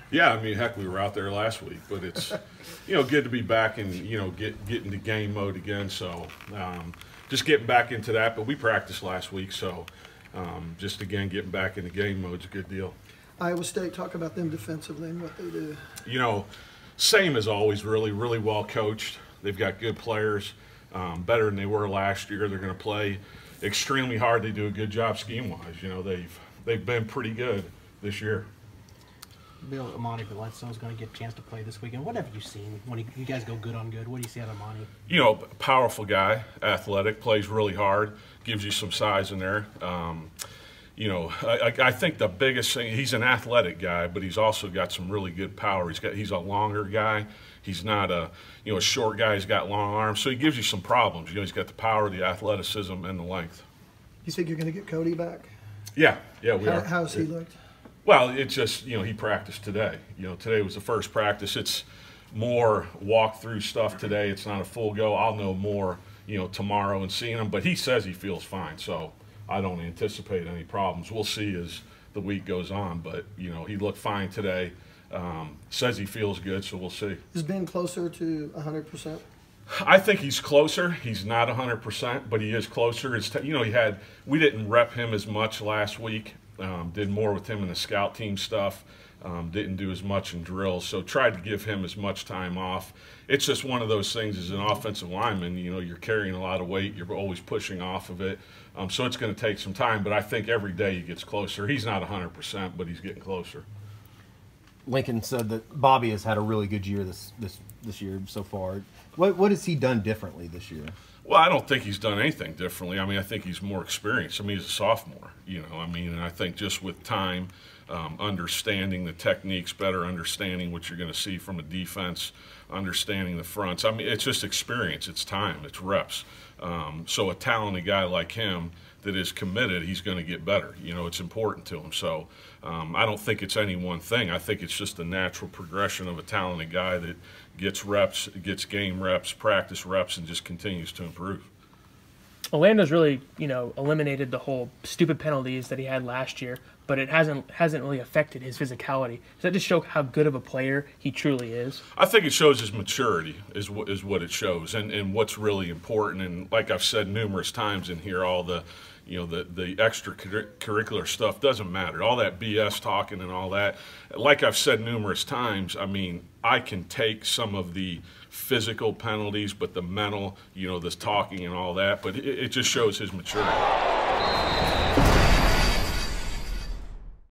Yeah, I mean, heck, we were out there last week, but it's, good to be back and, get into game mode again. So just getting back into that. But we practiced last week, so just, again, getting back into game mode is a good deal. Iowa State, talk about them defensively and what they do. Same as always, really, really well coached. They've got good players, better than they were last year. They're going to play extremely hard. They do a good job scheme-wise. They've been pretty good this year. Bill, Amani Bledsoe is going to get a chance to play this weekend. What have you seen when you guys go good on good? What do you see out of Amani? Powerful guy, athletic, plays really hard, gives you some size in there. I think the biggest thing, he's an athletic guy, but he's also got some really good power. He's a longer guy. He's not a short guy. He's got long arms, so he gives you some problems. He's got the power, the athleticism, and the length. You think you're going to get Cody back? Yeah, we are. How's he looked? Well, it's just, he practiced today. Today was the first practice. It's more walk-through stuff today. It's not a full go. I'll know more, tomorrow and seeing him. But he says he feels fine, so I don't anticipate any problems. We'll see as the week goes on. But, he looked fine today. Says he feels good, so we'll see. Has Ben closer to 100%? I think he's closer. He's not 100%, but he is closer. We didn't rep him as much last week. Did more with him in the scout team stuff. Didn't do as much in drills, so tried to give him as much time off. It's just one of those things as an offensive lineman, you're carrying a lot of weight. You're always pushing off of it. So it's going to take some time, but I think every day he gets closer. He's not 100%, but he's getting closer. Lincoln said that Bobby has had a really good year this year so far. What has he done differently this year? Well, I don't think he's done anything differently. I think he's more experienced. He's a sophomore, and I think just with time, understanding the techniques better, understanding what you're going to see from a defense, understanding the fronts. It's just experience. It's time. It's reps. So a talented guy like him that is committed, he's going to get better. It's important to him. So I don't think it's any one thing. I think it's just a natural progression of a talented guy that gets reps, gets game reps, practice reps, and just continues to improve. Orlando's really, eliminated the whole stupid penalties that he had last year, but it hasn't really affected his physicality. Does that just show how good of a player he truly is? I think it shows his maturity is what it shows, and what's really important. And like I've said numerous times in here, all the the extracurricular stuff doesn't matter. All that BS talking and all that. Like I've said numerous times, I can take some of the physical penalties, but the mental, this talking and all that, but it just shows his maturity.